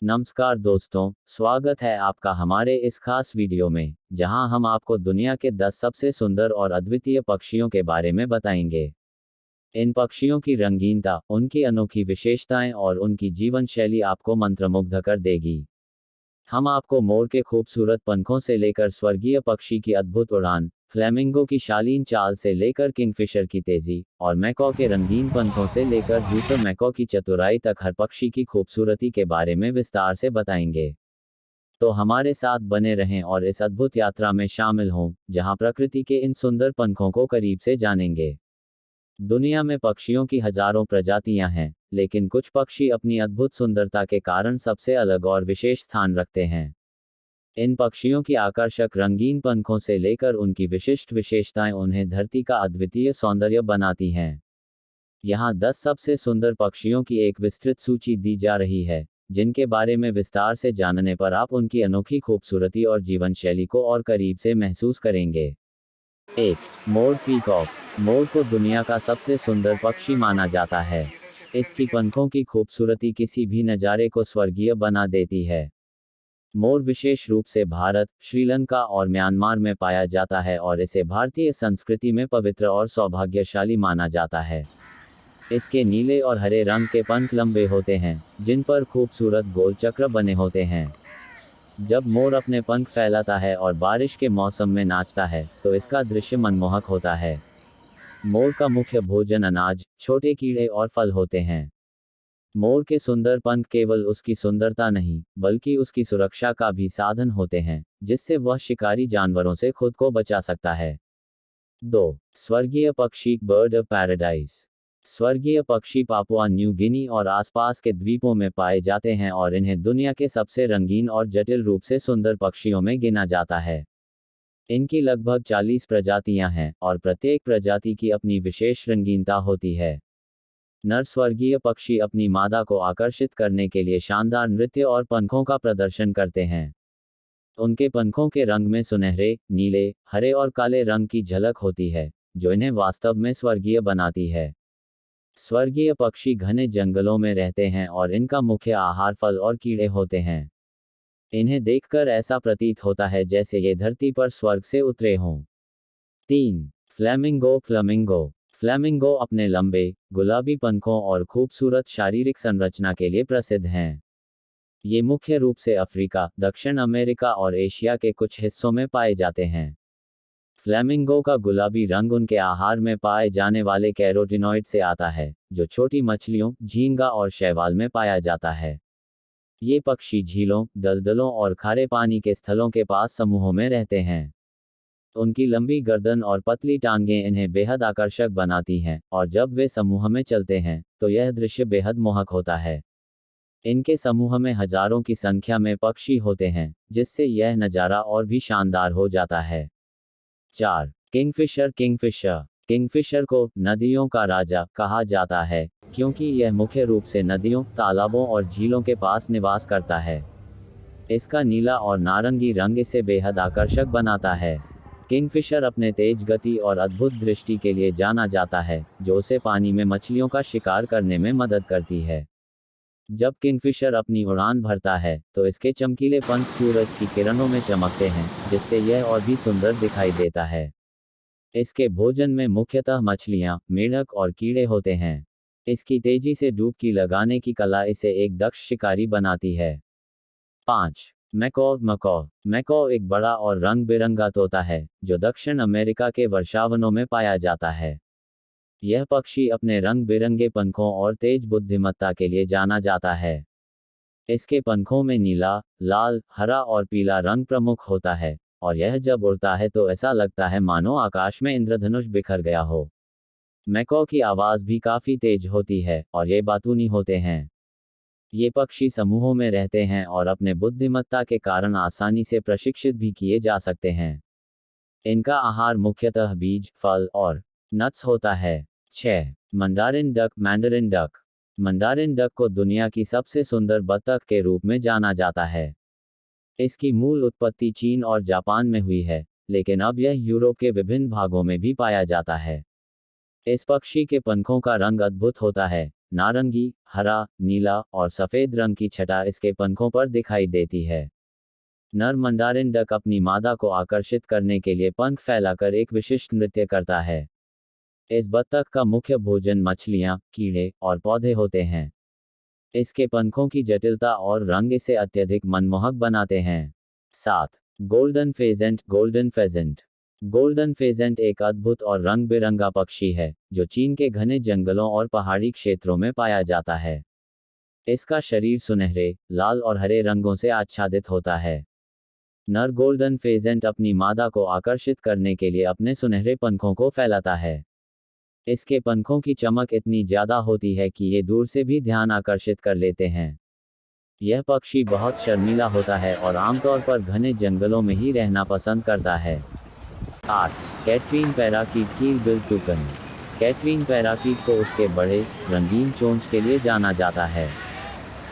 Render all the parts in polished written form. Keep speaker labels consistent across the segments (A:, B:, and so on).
A: नमस्कार दोस्तों, स्वागत है आपका हमारे इस खास वीडियो में, जहां हम आपको दुनिया के 10 सबसे सुंदर और अद्वितीय पक्षियों के बारे में बताएंगे। इन पक्षियों की रंगीनता, उनकी अनोखी विशेषताएं और उनकी जीवन शैली आपको मंत्रमुग्ध कर देगी। हम आपको मोर के खूबसूरत पंखों से लेकर स्वर्गीय पक्षी की अद्भुत उड़ान, फ्लेमिंगो की शालीन चाल से लेकर किंगफिशर की तेजी, और मैकॉ के रंगीन पंखों से लेकर ड्यूसर मैकॉ की चतुराई तक हर पक्षी की खूबसूरती के बारे में विस्तार से बताएंगे। तो हमारे साथ बने रहें और इस अद्भुत यात्रा में शामिल हों, जहां प्रकृति के इन सुंदर पंखों को करीब से जानेंगे। दुनिया में पक्षियों की हजारों प्रजातियां हैं, लेकिन कुछ पक्षी अपनी अद्भुत सुंदरता के कारण सबसे अलग और विशेष स्थान रखते हैं। इन पक्षियों की आकर्षक रंगीन पंखों से लेकर उनकी विशिष्ट विशेषताएं उन्हें धरती का अद्वितीय सौंदर्य बनाती हैं। यहाँ 10 सबसे सुंदर पक्षियों की एक विस्तृत सूची दी जा रही है, जिनके बारे में विस्तार से जानने पर आप उनकी अनोखी खूबसूरती और जीवन शैली को और करीब से महसूस करेंगे। 1. मोर पीकॉक। मोर को दुनिया का सबसे सुंदर पक्षी माना जाता है। इसकी पंखों की खूबसूरती किसी भी नज़ारे को स्वर्गीय बना देती है। मोर विशेष रूप से भारत, श्रीलंका और म्यांमार में पाया जाता है और इसे भारतीय संस्कृति में पवित्र और सौभाग्यशाली माना जाता है। इसके नीले और हरे रंग के पंख लंबे होते हैं, जिन पर खूबसूरत गोल चक्र बने होते हैं। जब मोर अपने पंख फैलाता है और बारिश के मौसम में नाचता है, तो इसका दृश्य मनमोहक होता है। मोर का मुख्य भोजन अनाज, छोटे कीड़े और फल होते हैं। मोर के सुंदर पंख केवल उसकी सुंदरता नहीं, बल्कि उसकी सुरक्षा का भी साधन होते हैं, जिससे वह शिकारी जानवरों से खुद को बचा सकता है। 2. स्वर्गीय पक्षी, बर्ड ऑफ पैराडाइज। स्वर्गीय पक्षी पापुआ न्यू गिनी और आसपास के द्वीपों में पाए जाते हैं और इन्हें दुनिया के सबसे रंगीन और जटिल रूप से सुंदर पक्षियों में गिना जाता है। इनकी लगभग 40 प्रजातियां हैं, और प्रत्येक प्रजाति की अपनी विशेष रंगीनता होती है। नर स्वर्गीय पक्षी अपनी मादा को आकर्षित करने के लिए शानदार नृत्य और पंखों का प्रदर्शन करते हैं। उनके पंखों के रंग में सुनहरे, नीले, हरे और काले रंग की झलक होती है, जो इन्हें वास्तव में स्वर्गीय बनाती है। स्वर्गीय पक्षी घने जंगलों में रहते हैं और इनका मुख्य आहार फल और कीड़े होते हैं। इन्हें देखकर ऐसा प्रतीत होता है जैसे ये धरती पर स्वर्ग से उतरे हों। 3. फ्लेमिंगो। फ्लेमिंगो फ्लेमिंगो अपने लंबे, गुलाबी पंखों और खूबसूरत शारीरिक संरचना के लिए प्रसिद्ध हैं। ये मुख्य रूप से अफ्रीका, दक्षिण अमेरिका और एशिया के कुछ हिस्सों में पाए जाते हैं। फ्लेमिंगो का गुलाबी रंग उनके आहार में पाए जाने वाले कैरोटिनॉइड से आता है, जो छोटी मछलियों, झींगा और शैवाल में पाया जाता है। ये पक्षी झीलों, दलदलों और खारे पानी के स्थलों के पास समूहों में रहते हैं। उनकी लंबी गर्दन और पतली टांगें इन्हें बेहद आकर्षक बनाती हैं, और जब वे समूह में चलते हैं, तो यह दृश्य बेहद मोहक होता है। इनके समूह में हजारों की संख्या में पक्षी होते हैं, जिससे यह नज़ारा और भी शानदार हो जाता है। 4. किंगफिशर। किंगफिशर किंगफिशर को नदियों का राजा कहा जाता है, क्योंकि यह मुख्य रूप से नदियों, तालाबों और झीलों के पास निवास करता है। इसका नीला और नारंगी रंग इसे बेहद आकर्षक बनाता है। किंगफिशर अपने तेज गति और अद्भुत दृष्टि के लिए जाना जाता है, जो उसे पानी में मछलियों का शिकार करने में मदद करती है। जब किंगफिशर अपनी उड़ान भरता है, तो इसके चमकीले पंख सूरज की किरणों में चमकते हैं, जिससे यह और भी सुंदर दिखाई देता है। इसके भोजन में मुख्यतः मछलियां, मेढक और कीड़े होते हैं। इसकी तेजी से डुबकी लगाने की कला इसे एक दक्ष शिकारी बनाती है। 5. मैकॉ। मैकॉ मैकॉ एक बड़ा और रंग बिरंगा तोता है, जो दक्षिण अमेरिका के वर्षावनों में पाया जाता है। यह पक्षी अपने रंग बिरंगे पंखों और तेज बुद्धिमत्ता के लिए जाना जाता है। इसके पंखों में नीला, लाल, हरा और पीला रंग प्रमुख होता है, और यह जब उड़ता है तो ऐसा लगता है मानो आकाश में इंद्रधनुष बिखर गया हो। मैकॉ की आवाज़ भी काफ़ी तेज होती है, और ये बातूनी होते हैं। ये पक्षी समूहों में रहते हैं और अपने बुद्धिमत्ता के कारण आसानी से प्रशिक्षित भी किए जा सकते हैं। इनका आहार मुख्यतः बीज, फल और नट्स होता है। 6. Mandarin duck. Mandarin duck mandarin duck को दुनिया की सबसे सुंदर बतख के रूप में जाना जाता है। इसकी मूल उत्पत्ति चीन और जापान में हुई है, लेकिन अब यह यूरोप के विभिन्न भागों में भी पाया जाता है। इस पक्षी के पंखों का रंग अद्भुत होता है, नारंगी, हरा, नीला और सफेद रंग की छटा इसके पंखों पर दिखाई देती है। नर मंडारिन डक अपनी मादा को आकर्षित करने के लिए पंख फैलाकर एक विशिष्ट नृत्य करता है। इस बत्तख का मुख्य भोजन मछलियां, कीड़े और पौधे होते हैं। इसके पंखों की जटिलता और रंग इसे अत्यधिक मनमोहक बनाते हैं। 7. Golden pheasant. Golden pheasant golden pheasant एक अद्भुत और रंग बिरंगा पक्षी है जो चीन के घने जंगलों और पहाड़ी क्षेत्रों में पाया जाता है। इसका शरीर सुनहरे, लाल और हरे रंगों से आच्छादित होता है। नर गोल्डन फेजेंट अपनी मादा को आकर्षित करने के लिए अपने सुनहरे पंखों को फैलाता है। इसके पंखों की चमक इतनी ज्यादा होती है कि ये दूर से भी ध्यान आकर्षित कर लेते हैं। यह पक्षी बहुत शर्मीला होता है और आमतौर पर घने जंगलों में ही रहना पसंद करता है। 8. Katrin parakeet. कील बिल टूकन। कैटरीन पैराकीट को उसके बड़े, रंगीन चोंच के लिए जाना जाता है।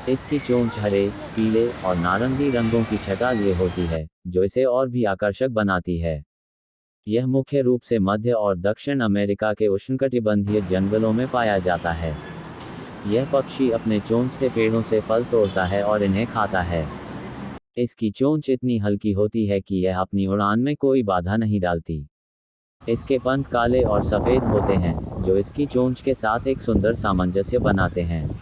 A: इसकी चोंच हरे, पीले और नारंगी रंगों की छटा लिए होती है, जो इसे और भी आकर्षक बनाती है। यह मुख्य रूप से मध्य और दक्षिण अमेरिका के उष्णकटिबंधीय जंगलों में पाया जाता है। यह पक्षी अपने चोंच से पेड़ों से फल तोड़ता है और इन्हें खाता है। इसकी चोंच इतनी हल्की होती है कि यह अपनी उड़ान में कोई बाधा नहीं डालती। इसके पंख काले और सफेद होते हैं, जो इसकी चोंच के साथ एक सुंदर सामंजस्य बनाते हैं।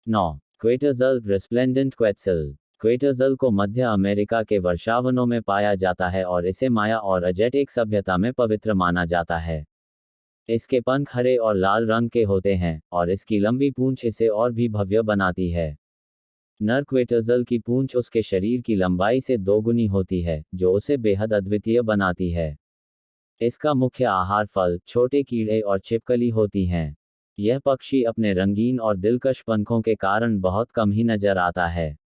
A: 9. क्वेटरजल रिस्प्लेंडेंट क्वेट्सल। क्वेटरजल को मध्य अमेरिका के वर्षावनों में पाया जाता है और इसे माया और अज़टेक सभ्यता में पवित्र माना जाता है। इसके पंख हरे और लाल रंग के होते हैं और इसकी लंबी पूंछ इसे और भी भव्य बनाती है। नर क्वेटरजल की पूंछ उसके शरीर की लंबाई से दोगुनी होती है, जो उसे बेहद अद्वितीय बनाती है। इसका मुख्य आहार फल, छोटे कीड़े और छिपकली होती हैं। यह पक्षी अपने रंगीन और दिलकश पंखों के कारण बहुत कम ही नजर आता है।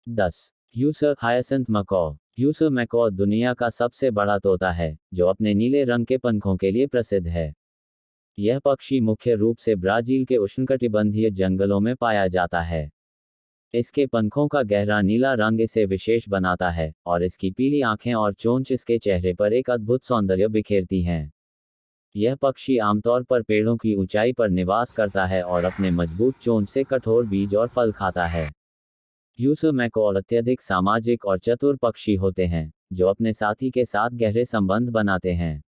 A: 10. ह्यूसर हायसिंथ मैकॉ। ह्यूसर मैकॉ दुनिया का सबसे बड़ा तोता है, जो अपने नीले रंग के पंखों के लिए प्रसिद्ध है। यह पक्षी मुख्य रूप से ब्राजील के उष्णकटिबंधीय जंगलों में पाया जाता है। इसके पंखों का गहरा नीला रंग इसे विशेष बनाता है और इसकी पीली आंखें और चोंच इसके चेहरे पर एक अद्भुत सौंदर्य बिखेरती हैं। यह पक्षी आमतौर पर पेड़ों की ऊंचाई पर निवास करता है और अपने मजबूत चोंच से कठोर बीज और फल खाता है। ह्यूसर मैकॉ अत्यधिक सामाजिक और चतुर पक्षी होते हैं, जो अपने साथी के साथ गहरे संबंध बनाते हैं।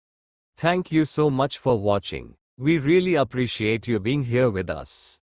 B: Thank you so much for watching. We really appreciate you being here with us.